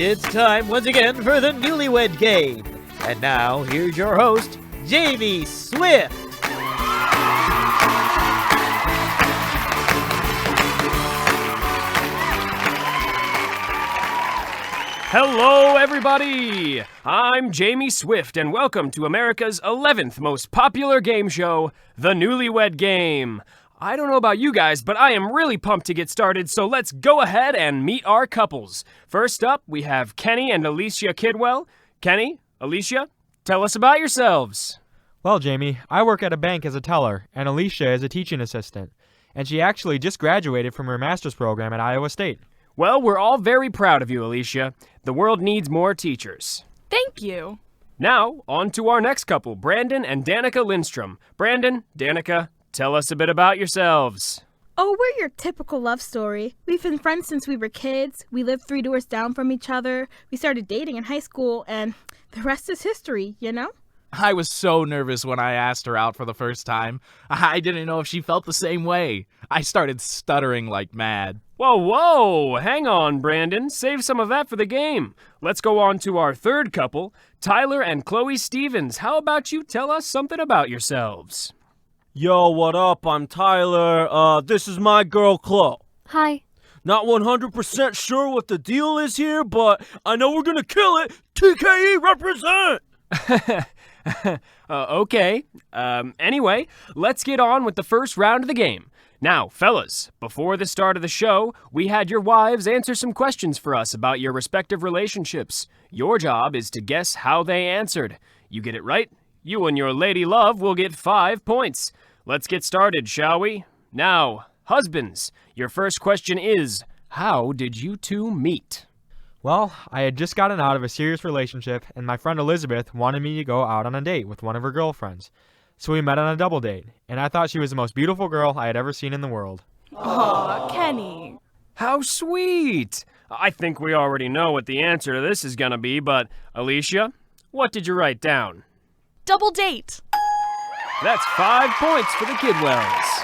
It's time once again for the Newlywed Game. And now, here's your host, Jamie Swift. Hello, everybody! I'm Jamie Swift, and welcome to America's 11th most popular game show, The Newlywed Game. I don't know about you guys, but I am really pumped to get started, so let's go ahead and meet our couples. First up, we have Kenny and Alicia Kidwell. Kenny, Alicia, tell us about yourselves. Well, Jamie, I work at a bank as a teller, and Alicia is a teaching assistant. And she actually just graduated from her master's program at Iowa State. Well, we're all very proud of you, Alicia. The world needs more teachers. Thank you. Now, on to our next couple, Brandon and Danica Lindstrom. Brandon, Danica, tell us a bit about yourselves. Oh, we're your typical love story. We've been friends since we were kids. We lived 3 doors down from each other. We started dating in high school, and the rest is history, you know? I was so nervous when I asked her out for the first time. I didn't know if she felt the same way. I started stuttering like mad. Whoa, hang on, Brandon. Save some of that for the game. Let's go on to our third couple, Tyler and Chloe Stevens. How about you tell us something about yourselves? Yo, what up? I'm Tyler. This is my girl, Chloe. Hi. Not 100% sure what the deal is here, but I know we're gonna kill it. TKE represent! Okay. Anyway, let's get on with the first round of the game. Now, fellas, before the start of the show, we had your wives answer some questions for us about your respective relationships. Your job is to guess how they answered. You get it right, you and your lady love will get 5 points. Let's get started, shall we? Now, husbands, your first question is, how did you two meet? Well, I had just gotten out of a serious relationship, and my friend Elizabeth wanted me to go out on a date with one of her girlfriends. So we met on a double date, and I thought she was the most beautiful girl I had ever seen in the world. Aw, Kenny. How sweet! I think we already know what the answer to this is gonna be, but Alicia, what did you write down? Double date. That's 5 points for the Kidwells.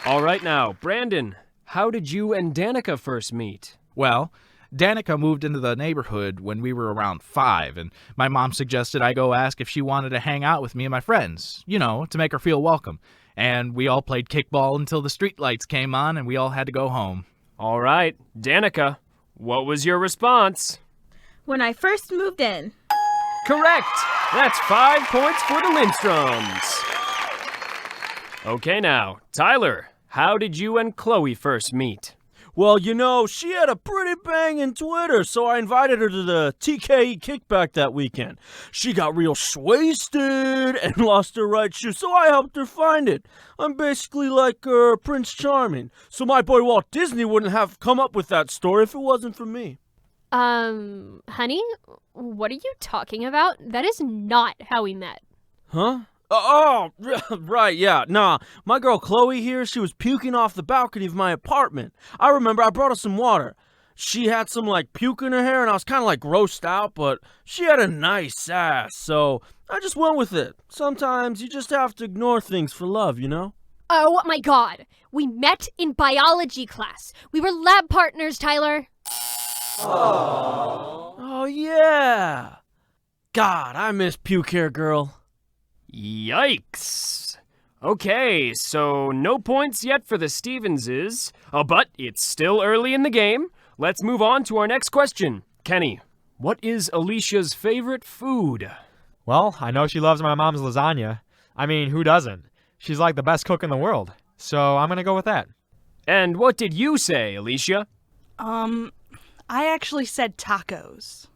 All right now, Brandon, how did you and Danica first meet? Well, Danica moved into the neighborhood when we were around 5, and my mom suggested I go ask if she wanted to hang out with me and my friends, you know, to make her feel welcome. And we all played kickball until the streetlights came on and we all had to go home. All right, Danica, what was your response? When I first moved in. Correct! That's 5 points for the Lindstroms. Okay now, Tyler, how did you and Chloe first meet? Well, you know, she had a pretty banging Twitter, so I invited her to the TKE kickback that weekend. She got real wasted and lost her right shoe, so I helped her find it. I'm basically like Prince Charming, so my boy Walt Disney wouldn't have come up with that story if it wasn't for me. Honey, what are you talking about? That is not how we met. Huh? Oh, right, yeah. Nah, my girl Chloe here, she was puking off the balcony of my apartment. I remember I brought her some water. She had some, puke in her hair, and I was kind of, grossed out, but she had a nice ass, so I just went with it. Sometimes you just have to ignore things for love, you know? Oh my god. We met in biology class. We were lab partners, Tyler. Oh, yeah. God, I miss puke hair girl. Yikes! Okay, so no points yet for the Stevenses, but it's still early in the game. Let's move on to our next question. Kenny, what is Alicia's favorite food? Well, I know she loves my mom's lasagna. I mean, who doesn't? She's like the best cook in the world. So I'm gonna go with that. And what did you say, Alicia? I actually said tacos.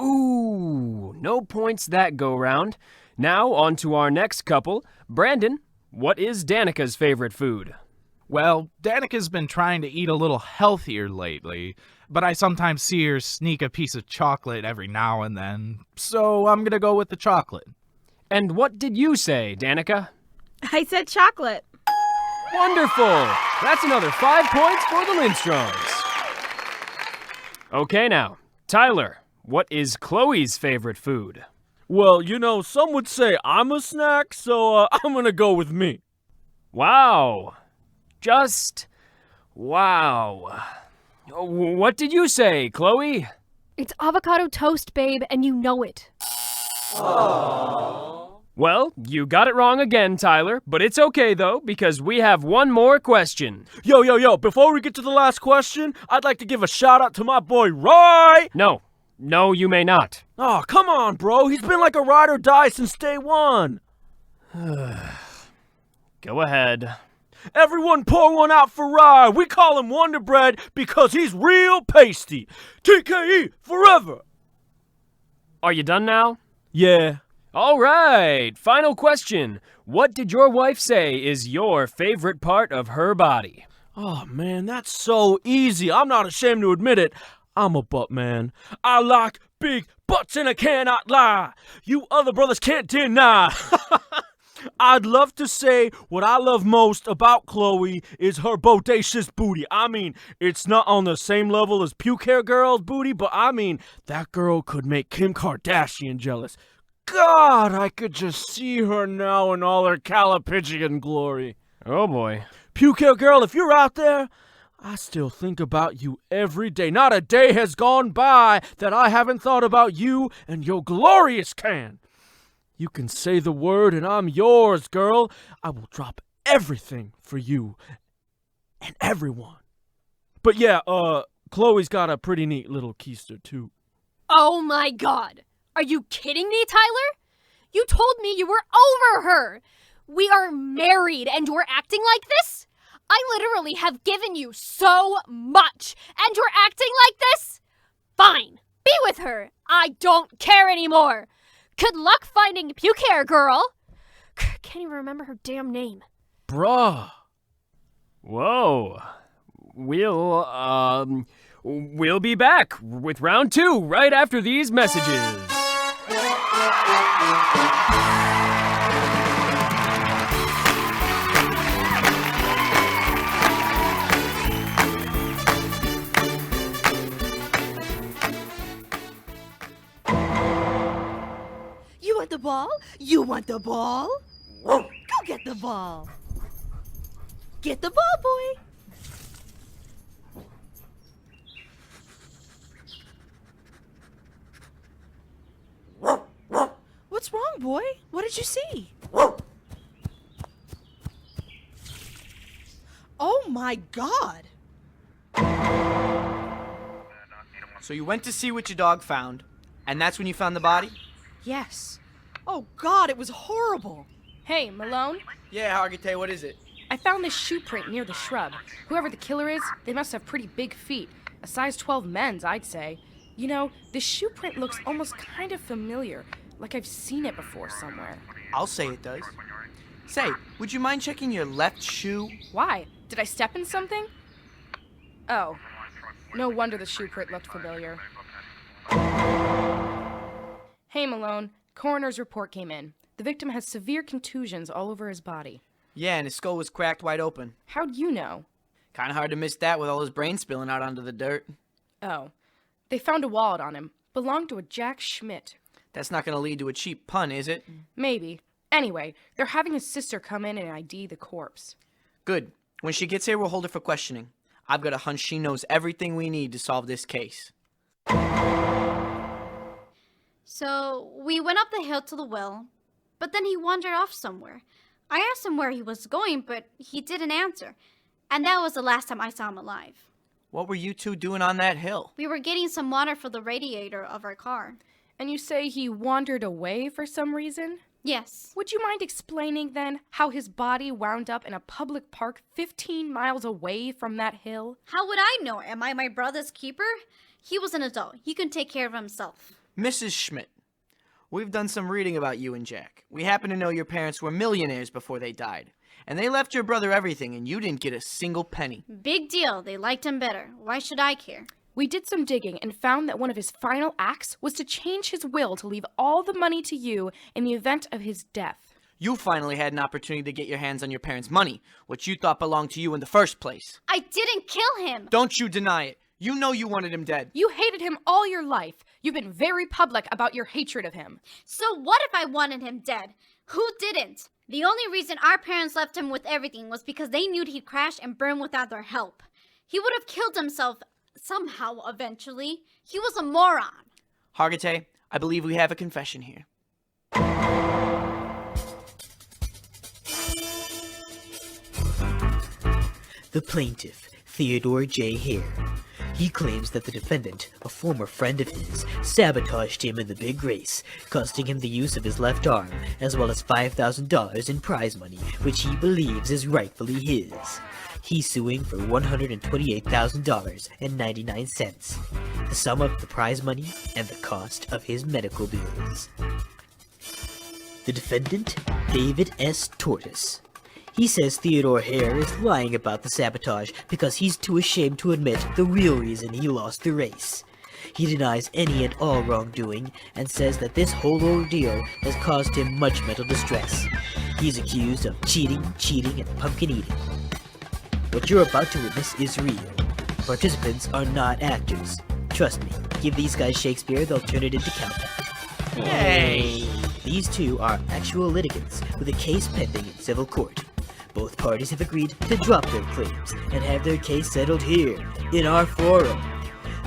Ooh, no points that go round. Now on to our next couple. Brandon, what is Danica's favorite food? Well, Danica's been trying to eat a little healthier lately, but I sometimes see her sneak a piece of chocolate every now and then, so I'm gonna go with the chocolate. And what did you say, Danica? I said chocolate. Wonderful! That's another 5 points for the Lindstroms. Okay now, Tyler, what is Chloe's favorite food? Well, you know, some would say I'm a snack, so I'm gonna go with me. Wow. Just wow. What did you say, Chloe? It's avocado toast, babe, and you know it. Well, you got it wrong again, Tyler, but it's okay though, because we have one more question. Yo, before we get to the last question, I'd like to give a shout out to my boy Roy! No, you may not. Oh, come on, bro. He's been like a ride or die since day one. Go ahead. Everyone pour one out for Rye. We call him Wonder Bread because he's real pasty. TKE forever. Are you done now? Yeah. All right, final question. What did your wife say is your favorite part of her body? Oh, man, that's so easy. I'm not ashamed to admit it. I'm a butt man. I like big butts and I cannot lie. You other brothers can't deny. I'd love to say what I love most about Chloe is her bodacious booty. I mean, it's not on the same level as puke hair girl's booty, but I mean, that girl could make Kim Kardashian jealous. God, I could just see her now in all her Calipigian glory. Oh boy. Puke hair girl, if you're out there, I still think about you every day. Not a day has gone by that I haven't thought about you and your glorious can. You can say the word and I'm yours, girl. I will drop everything for you and everyone. But yeah, Chloe's got a pretty neat little keister too. Oh my god. Are you kidding me, Tyler? You told me you were over her. We are married and you're acting like this? I literally have given you so much and you're acting like this? Fine. Be with her. I don't care anymore. Good luck finding puke hair girl. Can't even remember her damn name. Bruh. Whoa. We'll be back with round 2 right after these messages. You want the ball? You want the ball? Go get the ball. Get the ball, boy. What's wrong, boy? What did you see? Oh my God! So you went to see what your dog found, and that's when you found the body? Yes. Oh God, it was horrible. Hey, Malone, Yeah, Hargitay, what is it? I found this shoe print near the shrub. Whoever the killer is, they must have pretty big feet. A size 12 men's, I'd say. You know, this shoe print looks almost kind of familiar, like I've seen it before somewhere. I'll say it does. Say, would you mind checking your left shoe? Why? Did I step in something? Oh, no wonder the shoe print looked familiar. Hey, Malone, coroner's report came in. The victim has severe contusions all over his body. Yeah, and his skull was cracked wide open. How'd you know? Kinda hard to miss that with all his brain spilling out onto the dirt. Oh, they found a wallet on him. Belonged to a Jack Schmidt. That's not gonna lead to a cheap pun, is it? Maybe. Anyway, they're having his sister come in and ID the corpse. Good. When she gets here, we'll hold her for questioning. I've got a hunch she knows everything we need to solve this case. So, we went up the hill to the well, but then he wandered off somewhere. I asked him where he was going, but he didn't answer. And that was the last time I saw him alive. What were you two doing on that hill? We were getting some water for the radiator of our car. And you say he wandered away for some reason? Yes. Would you mind explaining then how his body wound up in a public park 15 miles away from that hill? How would I know? Am I my brother's keeper? He was an adult. He can take care of himself. Mrs. Schmidt, we've done some reading about you and Jack. We happen to know your parents were millionaires before they died. And they left your brother everything, and you didn't get a single penny. Big deal. They liked him better. Why should I care? We did some digging and found that one of his final acts was to change his will to leave all the money to you in the event of his death. You finally had an opportunity to get your hands on your parents' money, which you thought belonged to you in the first place. I didn't kill him. Don't you deny it. You know you wanted him dead. You hated him all your life. You've been very public about your hatred of him. So what if I wanted him dead? Who didn't? The only reason our parents left him with everything was because they knew he'd crash and burn without their help. He would have killed himself somehow, eventually. He was a moron. Hargitay, I believe we have a confession here. The plaintiff, Theodore J. Hare. He claims that the defendant, a former friend of his, sabotaged him in the big race, costing him the use of his left arm, as well as $5,000 in prize money, which he believes is rightfully his. He's suing for $128,000.99, the sum of the prize money and the cost of his medical bills. The defendant, David S. Tortoise. He says Theodore Hare is lying about the sabotage because he's too ashamed to admit the real reason he lost the race. He denies any and all wrongdoing and says that this whole ordeal has caused him much mental distress. He's accused of cheating, and pumpkin eating. What you're about to witness is real. Participants are not actors. Trust me, give these guys Shakespeare, they'll turn it into countdown. Hey! These two are actual litigants with a case pending in civil court. Both parties have agreed to drop their claims and have their case settled here, in our forum,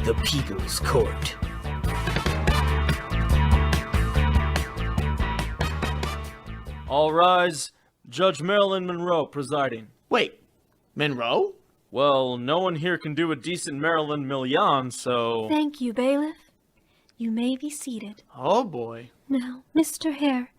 the People's Court. All rise. Judge Marilyn Monroe presiding. Wait, Monroe? Well, no one here can do a decent Marilyn Million, so... Thank you, bailiff. You may be seated. Oh boy. Now, Mr. Hare,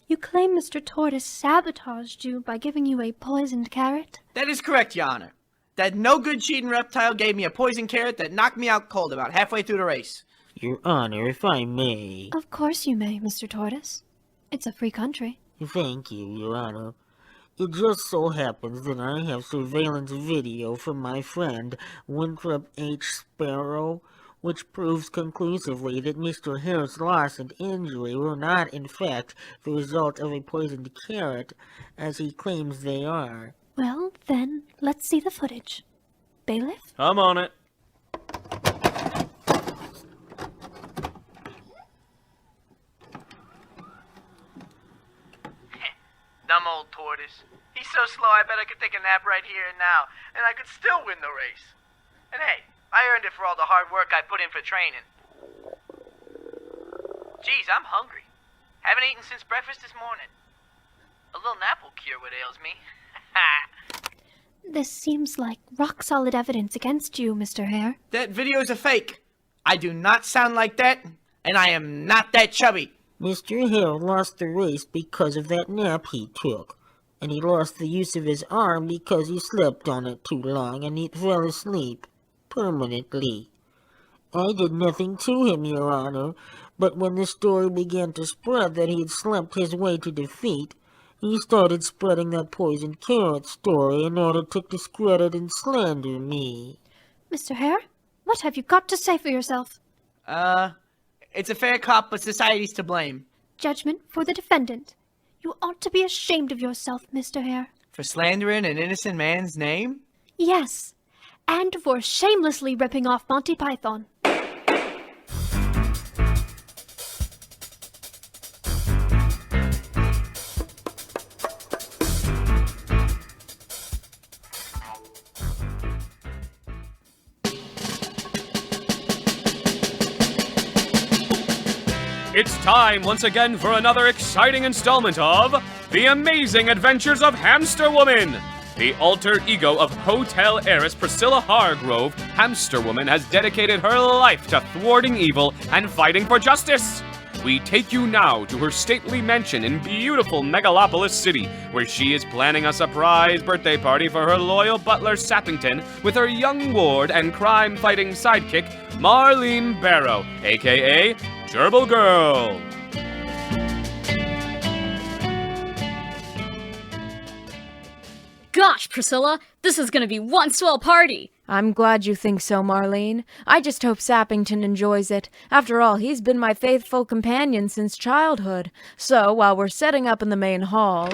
you claim Mr. Tortoise sabotaged you by giving you a poisoned carrot? That is correct, Your Honor. That no-good cheating reptile gave me a poison carrot that knocked me out cold about halfway through the race. Your Honor, if I may. Of course you may, Mr. Tortoise. It's a free country. Thank you, Your Honor. It just so happens that I have surveillance video from my friend, Winthrop H. Sparrow, which proves conclusively that Mr. Hare's loss and injury were not, in fact, the result of a poisoned carrot, as he claims they are. Well, then, let's see the footage. Bailiff? I'm on it. Dumb old tortoise. He's so slow I bet I could take a nap right here and now, and I could still win the race. And hey, I earned it for all the hard work I put in for training. Geez, I'm hungry. Haven't eaten since breakfast this morning. A little nap will cure what ails me. This seems like rock-solid evidence against you, Mr. Hare. That video's a fake. I do not sound like that, and I am not that chubby. Mr. Hare lost the race because of that nap he took, and he lost the use of his arm because he slept on it too long and he fell asleep permanently. I did nothing to him, Your Honor, but when the story began to spread that he had slept his way to defeat, he started spreading that poisoned carrot story in order to discredit and slander me. Mr. Hare, what have you got to say for yourself? It's a fair cop, but society's to blame. Judgment for the defendant. You ought to be ashamed of yourself, Mr. Hare. For slandering an innocent man's name? Yes, and for shamelessly ripping off Monty Python. It's time once again for another exciting installment of The Amazing Adventures of Hamster Woman. The alter ego of hotel heiress Priscilla Hargrove, Hamster Woman has dedicated her life to thwarting evil and fighting for justice. We take you now to her stately mansion in beautiful Megalopolis City, where she is planning a surprise birthday party for her loyal butler Sappington with her young ward and crime-fighting sidekick, Marlene Barrow, a.k.a. Gerbil Girl. Gosh, Priscilla, this is gonna be one swell party. I'm glad you think so, Marlene. I just hope Sappington enjoys it. After all, he's been my faithful companion since childhood. So, while we're setting up in the main hall...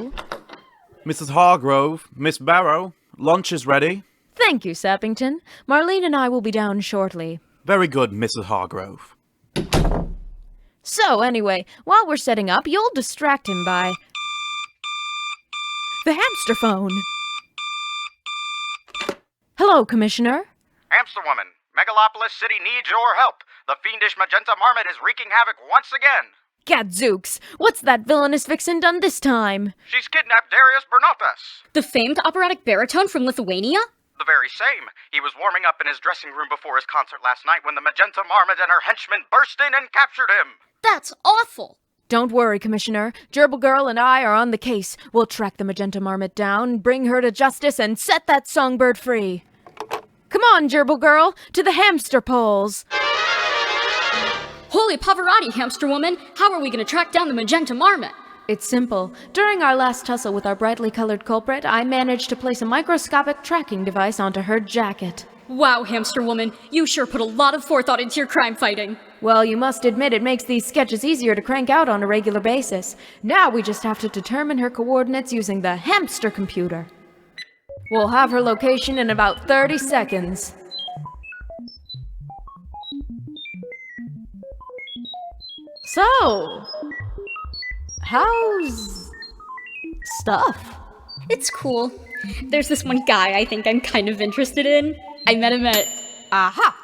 Mrs. Hargrove, Miss Barrow, lunch is ready. Thank you, Sappington. Marlene and I will be down shortly. Very good, Mrs. Hargrove. So, anyway, while we're setting up, you'll distract him by... the hamster phone. Hello, Commissioner. Hamster Woman, Megalopolis City needs your help. The fiendish Magenta Marmot is wreaking havoc once again. Gadzooks! What's that villainous vixen done this time? She's kidnapped Darius Bernotas. The famed operatic baritone from Lithuania? The very same. He was warming up in his dressing room before his concert last night when the Magenta Marmot and her henchmen burst in and captured him. That's awful. Don't worry, Commissioner. Gerbil Girl and I are on the case. We'll track the Magenta Marmot down, bring her to justice, and set that songbird free. Come on, Gerbil Girl, to the hamster polls. Holy Pavarotti, hamster woman! How are we going to track down the Magenta Marmot? It's simple. During our last tussle with our brightly colored culprit, I managed to place a microscopic tracking device onto her jacket. Wow, hamster woman, you sure put a lot of forethought into your crime fighting. Well, you must admit it makes these sketches easier to crank out on a regular basis. Now we just have to determine her coordinates using the Hamster computer. We'll have her location in about 30 seconds. So, how's stuff? It's cool. There's this one guy I think I'm kind of interested in. I met him at... Aha!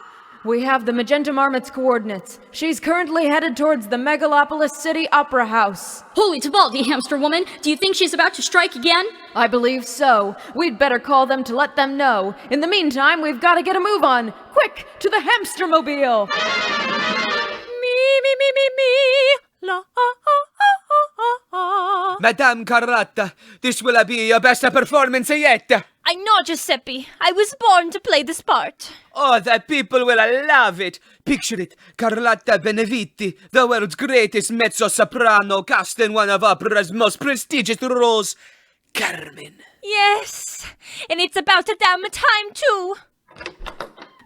We have the Magenta Marmot's coordinates. She's currently headed towards the Megalopolis City Opera House. Holy Tebaldi, hamster woman! Do you think she's about to strike again? I believe so. We'd better call them to let them know. In the meantime, we've got to get a move on. Quick, to the hamster mobile! Me, la, Madame Carlotta, this will be your best performance yet. I know, Giuseppe. I was born to play this part. Oh, the people will love it. Picture it, Carlotta Benevitti, the world's greatest mezzo-soprano, cast in one of opera's most prestigious roles, Carmen. Yes, and it's about a damn time, too.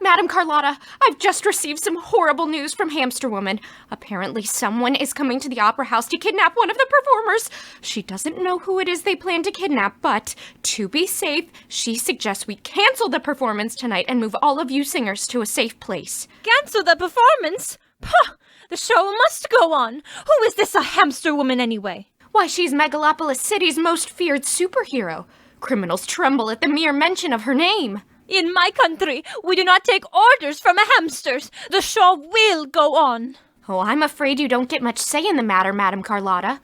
Madam Carlotta, I've just received some horrible news from Hamster Woman. Apparently someone is coming to the opera house to kidnap one of the performers. She doesn't know who it is they plan to kidnap, but to be safe, she suggests we cancel the performance tonight and move all of you singers to a safe place. Cancel the performance? Puh! The show must go on. Who is this Hamster Woman anyway? Why, she's Megalopolis City's most feared superhero. Criminals tremble at the mere mention of her name. In my country, we do not take orders from hamsters. The show will go on. Oh, I'm afraid you don't get much say in the matter, Madam Carlotta.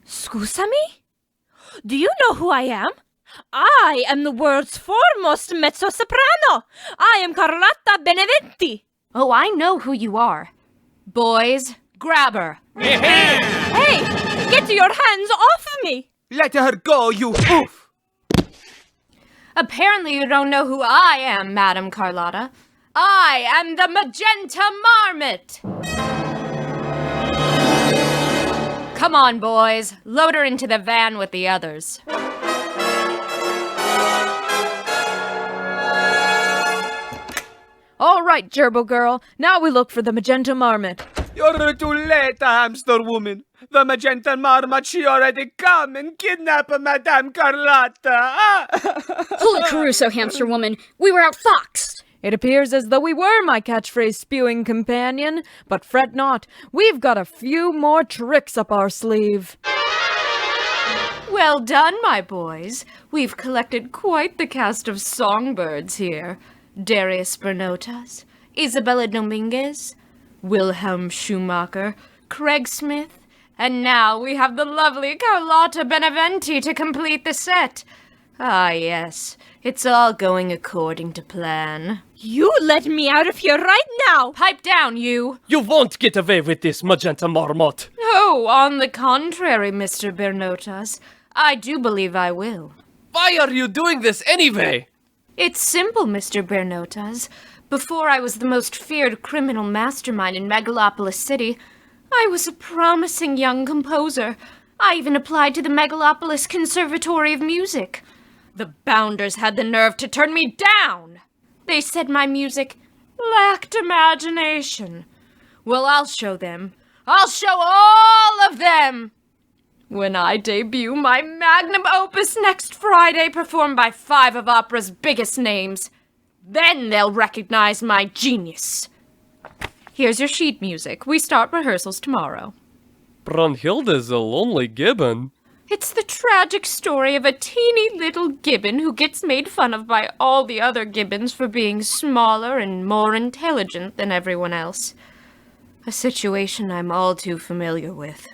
Scusami? Do you know who I am? I am the world's foremost mezzo-soprano. I am Carlotta Benevitti. Oh, I know who you are. Boys, grab her. Hey, get your hands off of me. Let her go, you oof. Apparently you don't know who I am, Madam Carlotta. I am the Magenta Marmot! Come on, boys. Load her into the van with the others. All right, Gerbil Girl. Now we look for the Magenta Marmot. You're too late, hamster woman. The Magenta Marmot, she already come and kidnap Madame Carlotta. Holy Caruso, hamster woman. We were outfoxed. It appears as though we were, my catchphrase spewing companion. But fret not. We've got a few more tricks up our sleeve. Well done, my boys. We've collected quite the cast of songbirds here. Darius Bernotas, Isabella Dominguez, Wilhelm Schumacher, Craig Smith, and now we have the lovely Carlotta Beneventi to complete the set. Ah, yes, it's all going according to plan. You let me out of here right now! Pipe down, you! You won't get away with this, Magenta Marmot! Oh, on the contrary, Mr. Bernotas, I do believe I will. Why are you doing this anyway? It's simple, Mr. Bernotas. Before I was the most feared criminal mastermind in Megalopolis City, I was a promising young composer. I even applied to the Megalopolis Conservatory of Music. The Bounders had the nerve to turn me down. They said my music lacked imagination. Well, I'll show them. I'll show all of them! When I debut my magnum opus next Friday, performed by 5 of opera's biggest names, then they'll recognize my genius. Here's your sheet music. We start rehearsals tomorrow. Brunhilde's a lonely gibbon. It's the tragic story of a teeny little gibbon who gets made fun of by all the other gibbons for being smaller and more intelligent than everyone else. A situation I'm all too familiar with.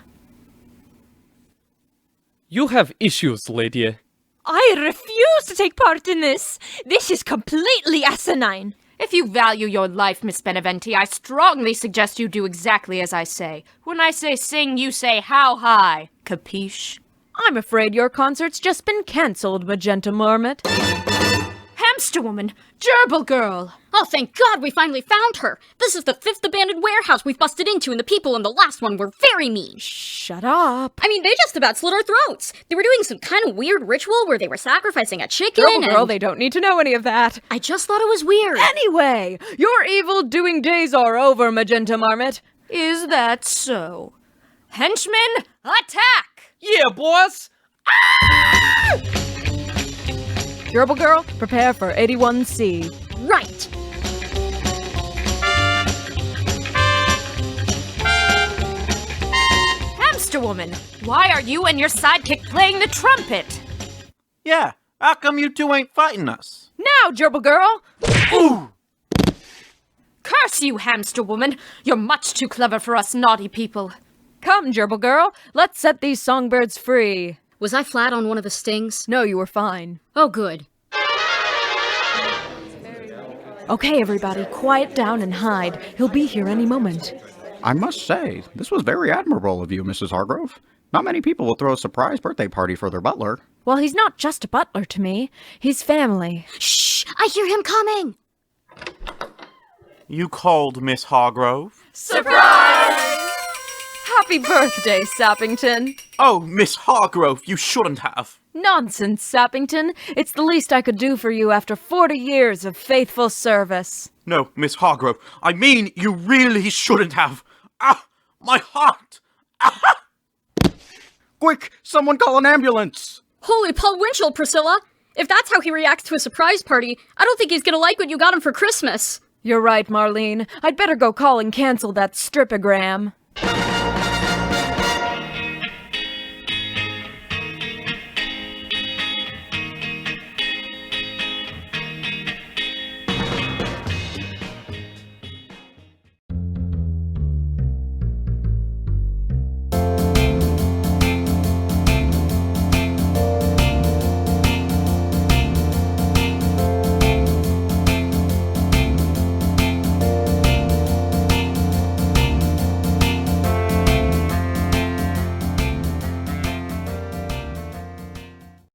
You have issues, lady. I refuse to take part in this! This is completely asinine! If you value your life, Miss Beneventi, I strongly suggest you do exactly as I say. When I say sing, you say how high. Capiche? I'm afraid your concert's just been cancelled, Magenta Marmot. Hamster woman! Gerbil girl! Oh, thank God we finally found her! This is the 5th abandoned warehouse we've busted into, and the people in the last one were very mean. Shut up. I mean, they just about slit our throats. They were doing some kind of weird ritual where they were sacrificing a chicken Girl, they don't need to know any of that. I just thought it was weird. Anyway, your evil doing days are over, Magenta Marmot. Is that so? Henchmen, attack! Yeah, boss! Ah! Gerbil girl, prepare for 81C. Right. Hamster woman, why are you and your sidekick playing the trumpet? Yeah, how come you two ain't fighting us? Now, Gerbil girl! Ooh! Curse you, hamster woman! You're much too clever for us naughty people. Come, Gerbil girl, let's set these songbirds free. Was I flat on one of the stings? No, you were fine. Oh, good. Okay, everybody, quiet down and hide. He'll be here any moment. I must say, this was very admirable of you, Mrs. Hargrove. Not many people will throw a surprise birthday party for their butler. Well, he's not just a butler to me. He's family. Shh! I hear him coming! You called, Miss Hargrove? Surprise! Happy birthday, Sappington. Oh, Miss Hargrove, you shouldn't have. Nonsense, Sappington. It's the least I could do for you after 40 years of faithful service. No, Miss Hargrove, I mean you really shouldn't have. Ah, my heart! Ah! Quick, someone call an ambulance! Holy Paul Winchell, Priscilla! If that's how he reacts to a surprise party, I don't think he's gonna like what you got him for Christmas. You're right, Marlene. I'd better go call and cancel that stripogram.